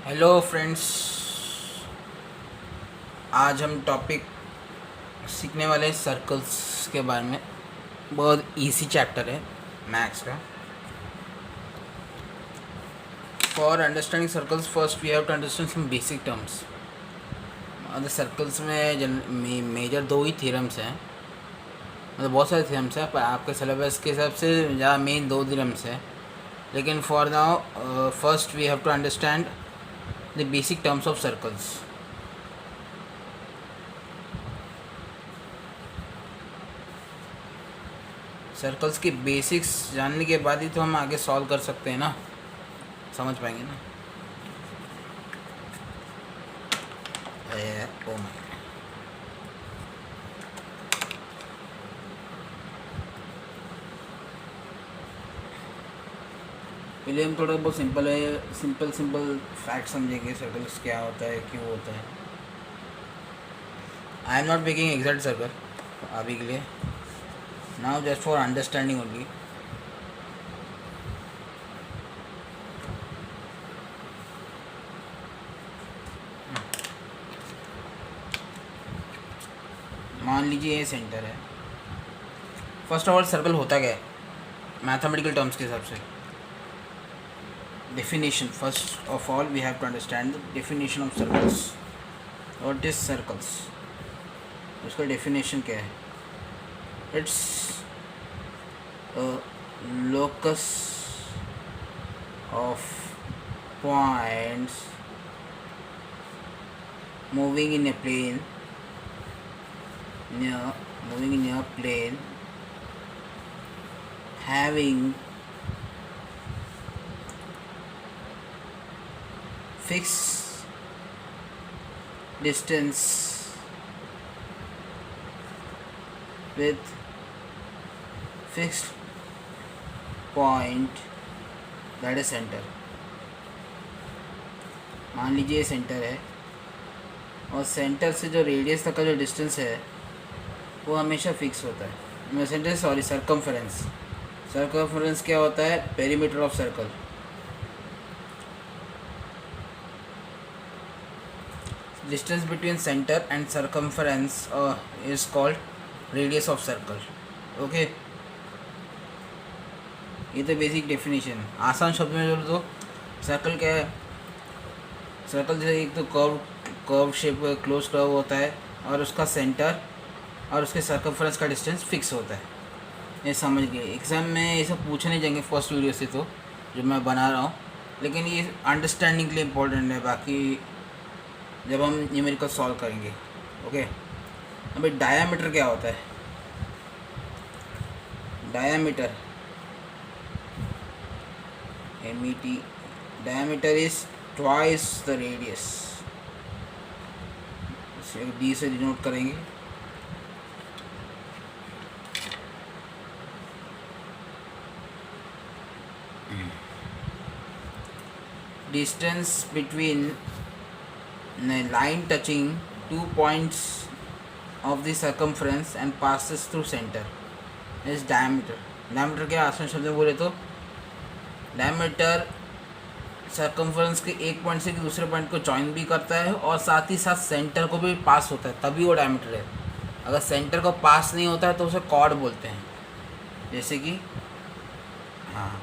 Hello friends, आज हम topic सीखने वाले सर्कल्स के बारे में। बहुत इजी चैप्टर है मैथ्स का। For understanding circles first we have to understand some basic terms. मतलब सर्कल्स में मेजर दो ही थ्योरम्स हैं, मतलब बहुत सारे थ्योरम्स हैं पर आपके सिलेबस के हिसाब से ज़्यादा मेन दो थ्योरम्स हैं। लेकिन for now first we have to understand the basic terms of circles. Circles की बेसिक्स जानने के बाद ही तो हम आगे सॉल्व कर सकते हैं ना, समझ पाएंगे ना। ओ माय, पहले हम थोड़ा बहुत सिंपल फैक्ट समझेंगे सर्कल्स क्या होता है, क्यों होता है। I am not making exact circle अभी के लिए, now just for understanding only. मान लीजिए ये सेंटर है। फर्स्ट ऑफ ऑल सर्कल होता क्या है मैथमेटिकल टर्म्स के हिसाब से? Definition, first of all we have to understand the definition of circles. What is circles? उसका डेफिनेशन क्या है? It's locus of points moving in a plane having fixed distance with fixed point that is centre. मान लीजिए centre है और centre से जो radius तक का जो डिस्टेंस है वो हमेशा फिक्स होता है। Centre sorry circumference. सर्कमफरेंस क्या होता है? Perimeter of circle. Distance between centre and circumference is called radius of circle. Okay, ये तो बेसिक डेफिनेशन। आसान शब्द में बोलो तो सर्कल क्या है? सर्कल जैसे एक तो कर्व शेप क्लोज कर्व होता है और उसका सेंटर और उसके सर्कमफरेंस का डिस्टेंस फिक्स होता है। ये समझ गए। एग्ज़ाम में ये सब पूछने जाएंगे फर्स्ट वीडियो से तो जो मैं बना रहा हूँ, लेकिन ये अंडरस्टैंडिंग के लिए इम्पोर्टेंट है। बाकी जब हम न्यूमेरिकल सॉल्व करेंगे। ओके, अभी डायामीटर क्या होता है? Diameter MET, diameter is twice the radius। D से डिनोट करेंगे। Distance between line touching 2 points of the circumference and passes through center is diameter। diameter क्या आसान शब्द में बोले तो डायमीटर सर्कमफरेंस के एक पॉइंट से दूसरे पॉइंट को जॉइन भी करता है और साथ ही साथ सेंटर को भी पास होता है, तभी वो डायमीटर है। अगर सेंटर को पास नहीं होता है तो उसे कॉर्ड बोलते हैं। जैसे कि हाँ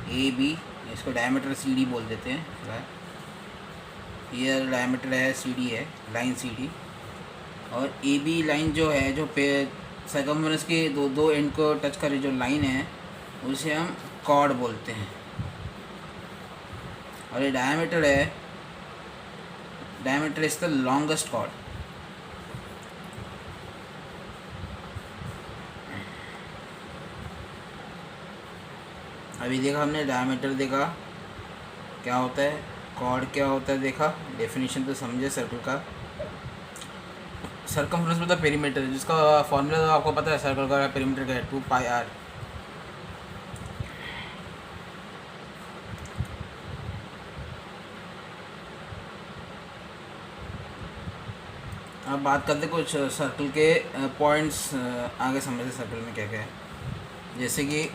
AB, इसको डायमीटर CD बोल देते हैं। ये डायमीटर है, CD है, लाइन CD। और AB लाइन जो है, जो पे सर्कमफरेंस के दो एंड को टच करे जो लाइन है उसे हम कॉर्ड बोलते हैं। और ये डायमीटर है, diameter is the longest cord. अभी देखा हमने डायमीटर, देखा क्या होता है, कॉर्ड क्या होता है देखा, डेफिनेशन तो समझे सर्कल का। सर्कमफरेंस मतलब पेरीमीटर, जिसका फॉर्मूला तो आपको पता है सर्कल का पेरीमीटर का है 2πr। अब बात करते कुछ सर्कल के पॉइंट्स आगे समझते सर्कल में क्या क्या है। जैसे कि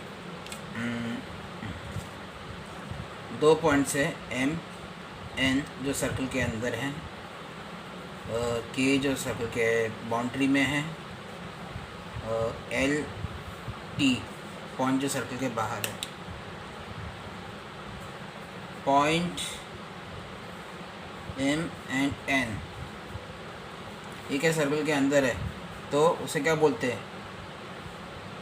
दो पॉइंट्स है M एन जो सर्कल के अंदर है, के जो सर्कल के बाउंड्री में है, एल टी पॉइंट जो सर्कल के बाहर है। पॉइंट एम एंड एन एक है सर्कल के अंदर है, तो उसे क्या बोलते हैं,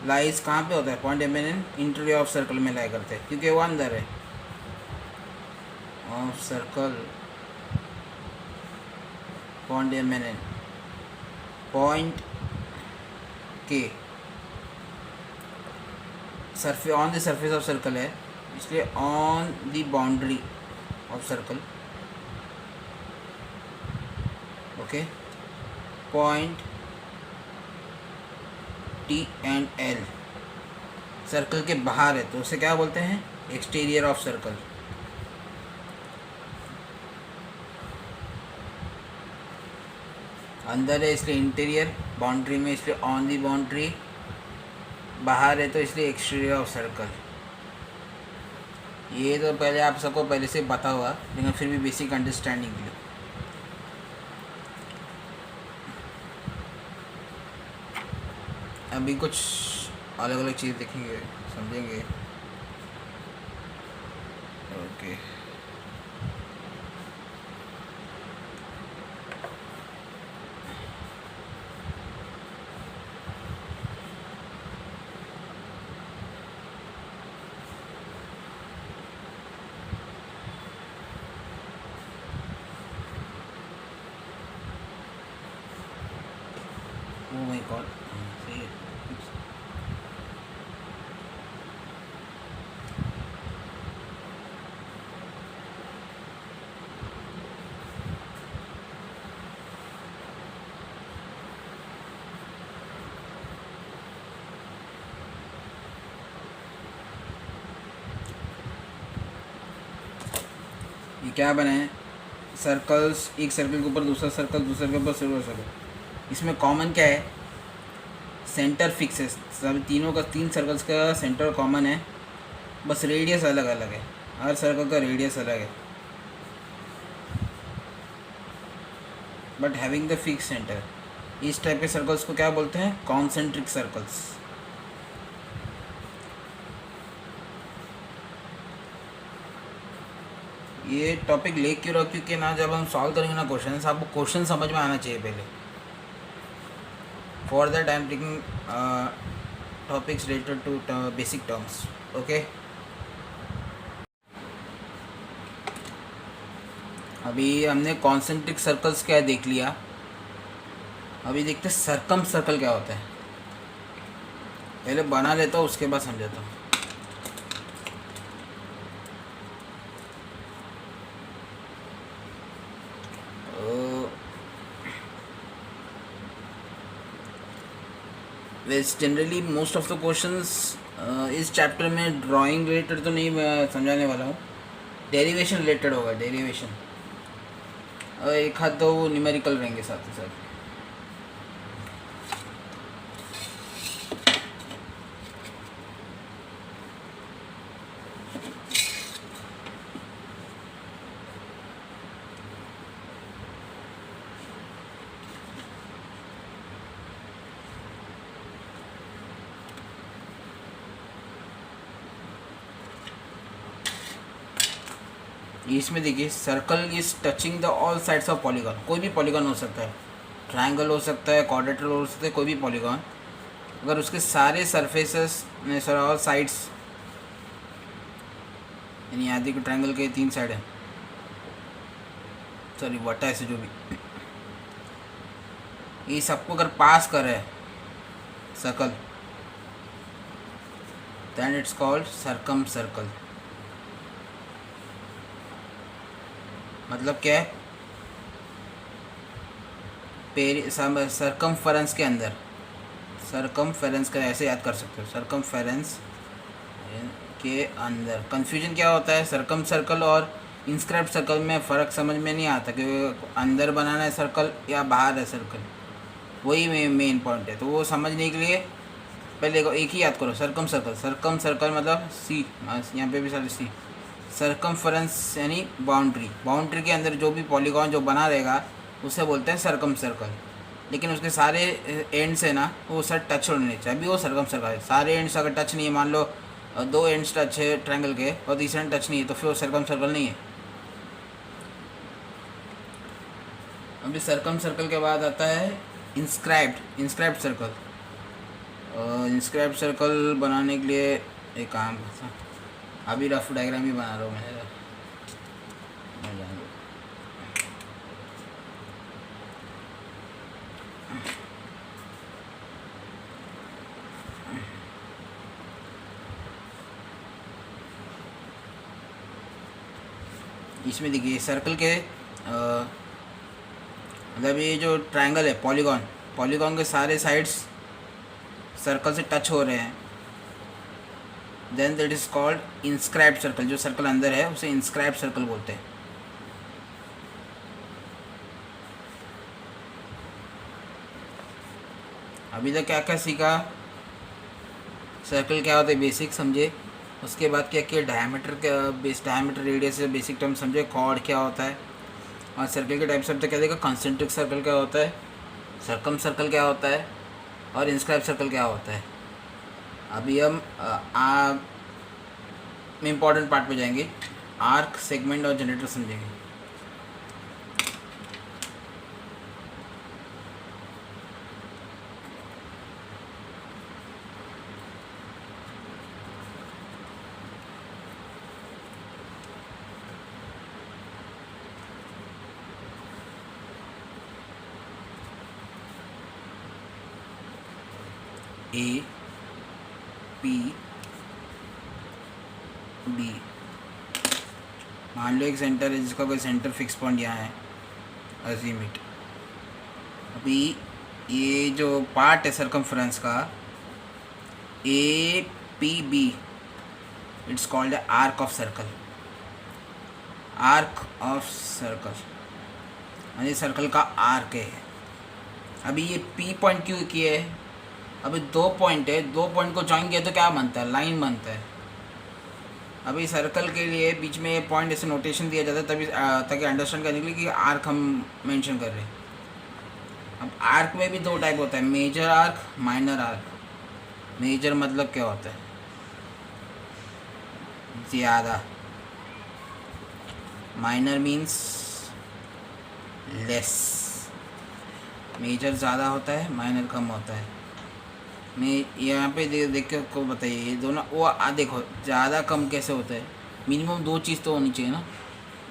लाइज कहाँ पे होता है, point M N N interior of circle में लाई करते हैं क्योंकि वो अंदर है of circle. Point M N N point के surface on the surface of circle है, इसलिए on the boundary of circle. Okay, point T and L circle के बाहर है, तो उसे क्या बोलते हैं, एक्सटीरियर ऑफ सर्कल। अंदर है इसलिए इंटीरियर, बाउंड्री में इसलिए ऑन दी बाउंड्री, बाहर है तो इसलिए एक्सटीरियर ऑफ सर्कल। ये तो पहले आप सबको पहले से पता हुआ, लेकिन फिर भी बेसिक अंडरस्टैंडिंग के लिए। अभी कुछ अलग अलग चीज़ देखेंगे, समझेंगे। ओके, ओ माय गॉड, सही है। ये क्या बने हैं, सर्कल्स, एक सर्कल के ऊपर दूसरा सर्कल, दूसरे के ऊपर सर्कल। इसमें कॉमन क्या है, सेंटर फिक्स है, सब तीनों का, तीन सर्कल्स का सेंटर कॉमन है, बस रेडियस अलग अलग है, हर सर्कल का रेडियस अलग है, but having the fix centre. इस टाइप के सर्कल्स को क्या बोलते हैं, कॉन्सेंट्रिक सर्कल्स। ये टॉपिक ले क्यों रहा, क्योंकि ना जब हम सॉल्व करेंगे ना क्वेश्चन, आपको क्वेश्चन समझ में आना चाहिए पहले। For that I am taking topics related to basic terms. Okay, अभी हमने कॉन्सेंट्रिक सर्कल्स क्या देख लिया, अभी देखते सर्कम सर्कल क्या होता है। पहले बना लेता हूँ, उसके बाद समझाता हूँ। Generally most of the questions इस चैप्टर में ड्राइंग रिलेटेड तो नहीं समझाने वाला हूँ, डेरिवेशन रिलेटेड होगा, डेरिवेशन, और एक हाथ दो न्यूमेरिकल रहेंगे साथ ही साथ। इसमें देखिए, circle is touching the all sides of polygon. कोई भी पॉलीगॉन हो सकता है, ट्रायंगल हो सकता है, क्वाड्रेटर हो सकता है, कोई भी पॉलीगॉन, अगर उसके सारे सरफेसेस में सर ऑल साइड्स, यानी आदि के ट्रायंगल के 3 साइड हैं, सॉरी वटा ऐसे जो भी, ये सबको अगर पास करे circle, then it's called circum circle. मतलब क्या है, सरकमफेरेंस के अंदर, सरकमफेरेंस का ऐसे याद कर सकते हो, सरकमफेरेंस के अंदर। कन्फ्यूजन क्या होता है, सरकम सर्कल और इंस्क्राइब्ड सर्कल में फ़र्क समझ में नहीं आता कि अंदर बनाना है सर्कल या बाहर है सर्कल, वही मेन पॉइंट है। तो वो समझने के लिए पहले एक ही याद करो, सरकम सर्कल। सरकम सर्कल मतलब सी, यहाँ पे भी सारे सी, सर्कमफरेंस यानी बाउंड्री, बाउंड्री के अंदर जो भी पॉलीगॉन जो बना रहेगा उसे बोलते हैं सर्कम सर्कल। लेकिन उसके सारे एंड्स है ना वो सर टच होने चाहिए, अभी वो सर्कम सर्कल है। सारे एंड्स अगर टच नहीं है, मान लो 2 एंड्स टच है ट्रायंगल के और तीसरा एंड टच नहीं है, तो फिर वो सर्कम सर्कल नहीं है। अभी सर्कम सर्कल के बाद आता है इंस्क्राइब्ड सर्कल। इंस्क्राइब्ड सर्कल बनाने के लिए एक काम करता हूँ, अभी रफ डायग्राम ही बना रहा हूँ मैं इसमें देखिए सर्कल के मतलब ये जो ट्रायंगल है पॉलीगॉन के सारे साइड्स सर्कल से टच हो रहे हैं, then that is called inscribed circle. जो सर्कल अंदर है उसे इंस्क्राइब्ड सर्कल बोलते हैं। अभी तक क्या क्या सीखा, सर्कल क्या होता है बेसिक समझे, उसके बाद क्या किया डायमीटर रेडियस से बेसिक टर्म समझे, कॉर्ड क्या होता है, और सर्कल के टाइप से क्या देखा, कंसेंट्रिक सर्कल क्या होता है, सर्कम सर्कल क्या होता है, और इंस्क्राइब सर्कल क्या होता है। अभी हम इम्पॉर्टेंट पार्ट पे जाएंगे, आर्क, सेगमेंट और जनरेटर समझेंगे। ए पी बी, मान लो एक सेंटर है जिसका कोई सेंटर फिक्स पॉइंट यहाँ है, अजीमिट। अभी ये जो पार्ट है सर्कमफ्रेंस का A P B, it's called arc of circle. Arc of circle यानी सर्कल का आर्क है। अभी ये पी पॉइंट क्यों किया है, अभी 2 पॉइंट है, 2 पॉइंट को ज्वाइन किया तो क्या बनता है, लाइन बनता है। अभी सर्कल के लिए बीच में पॉइंट ऐसे नोटेशन दिया जाता है तभी ताकि अंडरस्टैंड करने के लिए कि आर्क हम मेंशन कर रहे हैं। अब आर्क में भी 2 टाइप होता है, major arc, minor arc. Major मतलब क्या होता है, ज़्यादा, माइनर मीन्स लेस। मेजर ज़्यादा होता है, माइनर कम होता है। मैं यहाँ पे देख के आपको बताइए, ये दोनों वो देखो ज़्यादा कम कैसे होता है, मिनिमम 2 चीज़ तो होनी चाहिए ना,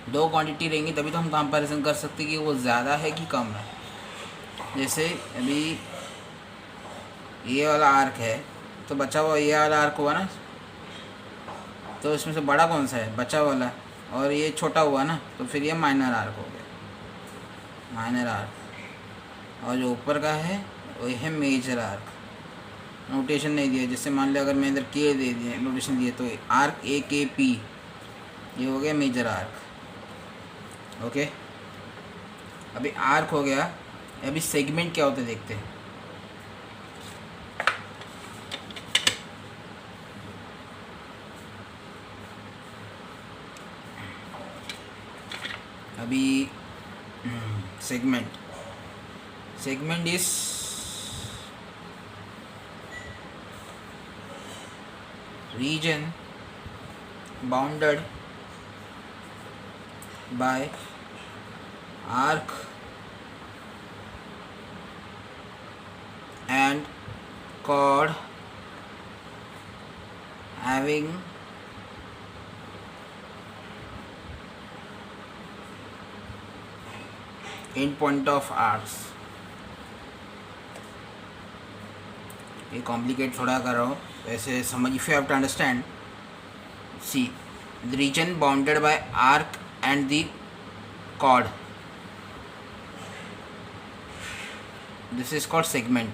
2 क्वांटिटी रहेंगी तभी तो हम कंपैरिजन कर सकते हैं कि वो ज़्यादा है कि कम है। जैसे अभी ये वाला आर्क है तो बचा हुआ ये वाला आर्क हुआ ना, तो इसमें से बड़ा कौन सा है, बचा वाला, और ये छोटा हुआ ना, तो फिर ये माइनर आर्क हो गया, माइनर आर्क। और जो ऊपर का है वही है मेजर आर्क। नोटेशन नहीं दिया, जैसे मान लिया अगर मैं इधर के दे दिए नोटेशन दिए तो आर्क ए के पी, ये हो गया मेजर आर्क। ओके, अभी आर्क हो गया, अभी सेगमेंट क्या होते देखते हैं। अभी segment is region bounded by arc and chord having end point of arcs। ये कॉम्प्लिकेट थोड़ा कर रहा हूँ, वैसे समझ, if you have to understand, see the region bounded by arc and the chord, this is called segment।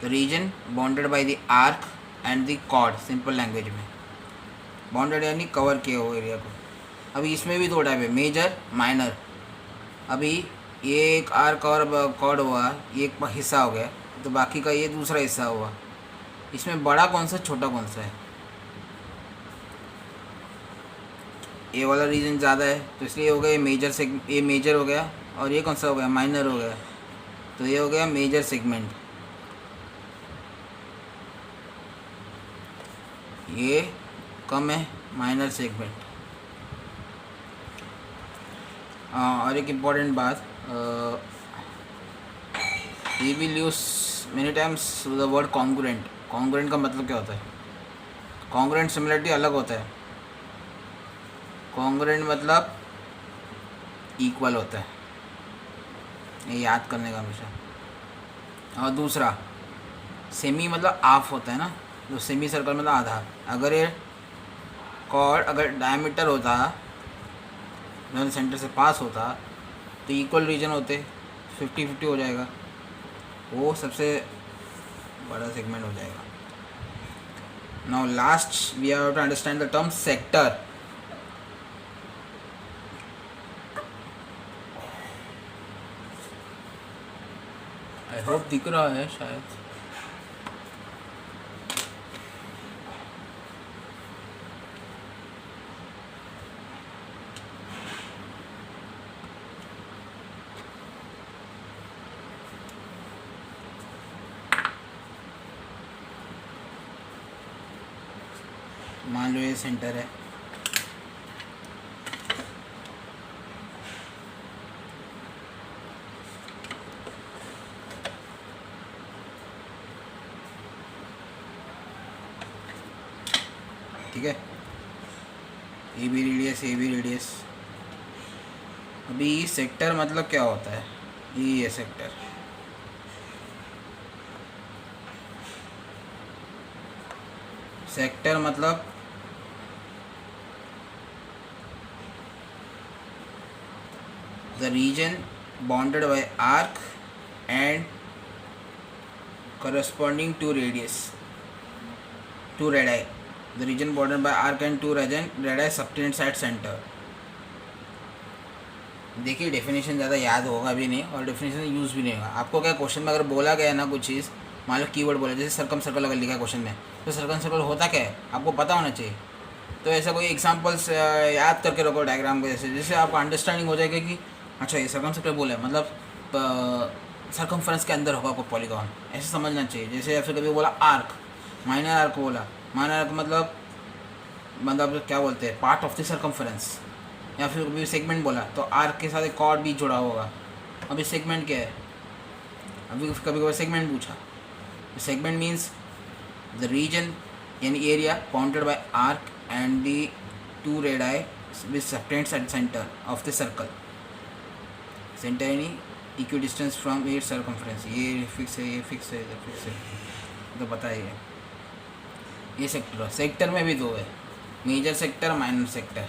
the region bounded by the arc and the chord, simple language में bounded यानी cover किए हुए area को। अभी इसमें भी 2 type है, major, minor. अभी ये एक आर्क और chord हुआ, ये एक हिस्सा हो गया, तो बाकी का ये दूसरा हिस्सा हुआ। इसमें बड़ा कौन सा, छोटा कौन सा है, ए वाला रीजन ज़्यादा है तो इसलिए हो गया ये ये मेजर हो गया, और ये कौन सा हो गया, माइनर हो गया, तो ये हो गया मेजर सेगमेंट। ये कम है, माइनर सेगमेंट। और एक इम्पॉर्टेंट बात, we will use many times the word congruent. Congruent का मतलब क्या होता है? कॉन्ग्रुएंट सिमिलरिटी अलग होता है, कॉन्ग्रुएंट मतलब इक्वल होता है, ये याद करने का हमेशा। और दूसरा सेमी मतलब हाफ होता है ना, तो सेमी सर्कल मतलब आधा। अगर ये कॉर्ड अगर डायमीटर होता, जब सेंटर से पास होता, तो इक्वल रीजन होते, 50-50 हो जाएगा, वो सबसे बड़ा सेगमेंट हो जाएगा। Now last we have to understand the term sector. I hope दिख रहा है शायद। मान लो ये सेंटर है, ठीक है, A B radius, A B radius. अभी सेक्टर मतलब क्या होता है? ये सेक्टर, सेक्टर मतलब the region bounded by arc and corresponding to radius, two radii. The region bounded by arc and two radii subtend at center. देखिए definition ज़्यादा याद होगा भी नहीं और डेफिनेशन यूज़ भी नहीं होगा। आपको क्या क्वेश्चन में अगर बोला गया ना कुछ चीज़, मान लो कीवर्ड बोला, जैसे सर्कम सर्कल अगर लिखा है क्वेश्चन में, तो सर्कम सर्कल होता क्या है आपको पता होना चाहिए। तो ऐसा कोई एग्जांपल्स याद करके रखो डायग्राम को, जैसे आपको अंडरस्टैंडिंग हो जाएगा कि अच्छा ये सर्कम सर्कल बोला है मतलब सर्कमफ्रेंस के अंदर होगा कोई पॉलीगॉन, ऐसे समझना चाहिए। जैसे फिर कभी बोला आर्क, माइनर आर्क बोला, माइनर आर्क मतलब क्या बोलते हैं, पार्ट ऑफ द सर्कमफ्रेंस। या फिर कभी सेगमेंट बोला तो आर्क के साथ एक कॉर्ड भी जुड़ा होगा। अभी सेगमेंट क्या है? अभी कभी कभी सेगमेंट पूछा, सेगमेंट मीन्स द रीजन यानी area bounded by arc and the two radii which subtends at centre of the circle. Centre यानी equidistance from at circumference. ये फिक्स है, ये फिक्स है, ये फिक्स है, तो पता ही है। ये सेक्टर, सेक्टर में भी दो है, major sector, minor sector.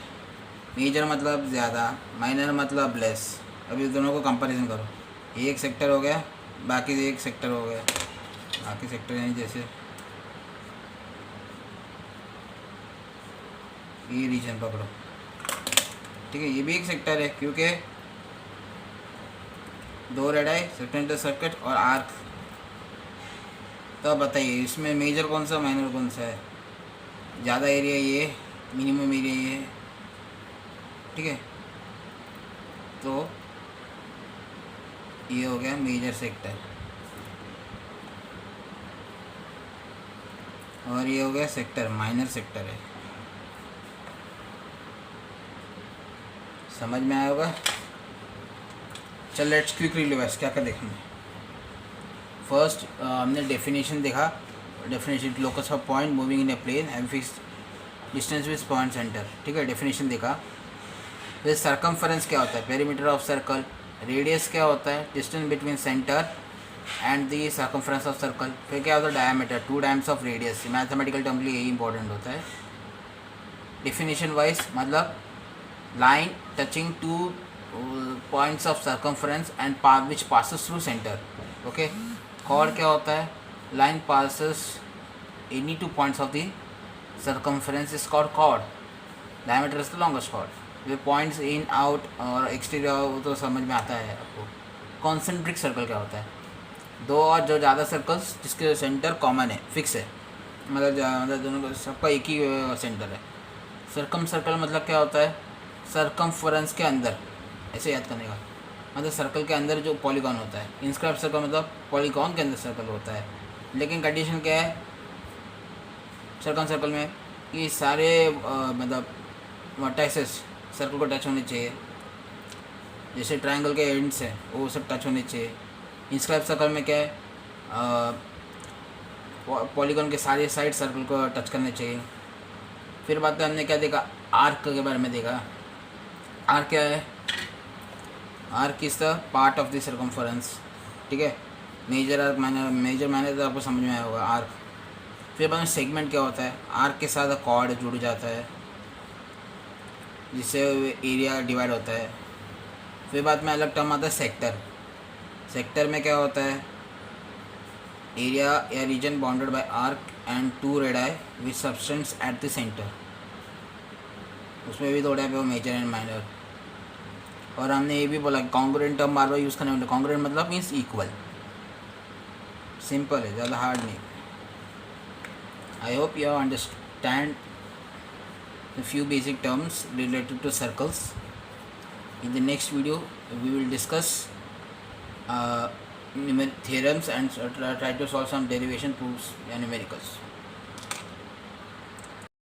Major मतलब ज़्यादा, माइनर मतलब लेस। अभी दोनों को कंपैरिजन करो, ये एक सेक्टर हो गया, बाकी एक सेक्टर हो गया। बाकी सेक्टर यानी जैसे ये रीजन पकड़ो, ठीक है, ये भी एक सेक्टर है क्योंकि दो रेडाई, सेक्टर सर्किट और आर्क। तो अब बताइए इसमें मेजर कौन सा, माइनर कौन सा है? ज़्यादा एरिया ये, मिनिमम एरिया ये, ठीक है। तो ये हो गया मेजर सेक्टर और ये हो गया सेक्टर, माइनर सेक्टर है। समझ में आया होगा? चल लेट्स क्विक रिवाइज, क्या क्या देखना है। फर्स्ट हमने डेफिनेशन देखा, definition locus of point moving in a plane and fixed distance with point centre, ठीक है, डेफिनेशन देखा। फिर सर्कमफरेंस क्या होता है, पेरीमीटर ऑफ सर्कल। रेडियस क्या होता है, distance between centre and the circumference of circle. फिर क्या होता है, diameter, two times of radius. Mathematical term के लिए यही इंपॉर्टेंट होता है। डेफिनेशन वाइज मतलब line touching two points of circumference and path which passes through centre. Okay, chord क्या होता है, line passes any two points of the circumference is called chord. Diameter is the longest chord. ये points in out और exterior तो समझ में आता है आपको। कॉन्सेंट्रिक सर्कल क्या होता है, दो और जो ज़्यादा सर्कल्स जिसके सेंटर कॉमन है, फिक्स है, मतलब दोनों का सबका एक ही सेंटर है। सर्कम सर्कल मतलब क्या होता है, सरकमफरेंस के अंदर, ऐसे याद करने का मतलब सर्कल के अंदर जो पॉलीगॉन होता है, इंस्क्राइब सर्कल मतलब पॉलीगॉन के अंदर सर्कल होता है। लेकिन कंडीशन क्या है सर्कल में कि सारे मतलब वर्टाइसेस सर्कल को टच होने चाहिए, जैसे ट्रायंगल के एंड्स है वो सब टच होने चाहिए। इंस्क्राइब सर्कल में क्या है पॉलीगॉन के सारे साइड सर्कल को टच करने चाहिए। फिर बात है हमने क्या देखा, आर्क के बारे में देखा। आर्क क्या है, arc is the part of the circumference, ठीक है। मेजर आर्क मेजर माइनर तो आपको समझ में आया होगा आर्क। फिर बाद में सेगमेंट क्या होता है, आर्क के साथ कॉर्ड जुड़ जाता है जिससे एरिया डिवाइड होता है। फिर बाद में अलग टर्म आता है सेक्टर। सेक्टर में क्या होता है, एरिया या region bounded by arc and two radii with substance at the centre. उसमें भी दो टाइप है, मेजर एंड माइनर। और हमने ये भी बोला कॉन्ग्रुएंट टर्म बार बार यूज़ करने वाले, कॉन्ग्रुएंट मतलब मीन्स इक्वल, सिंपल है, ज़्यादा हार्ड नहीं। I hope you understand the few basic terms related to circles. In the next video we will discuss theorems and try to solve some derivation proofs and numericals.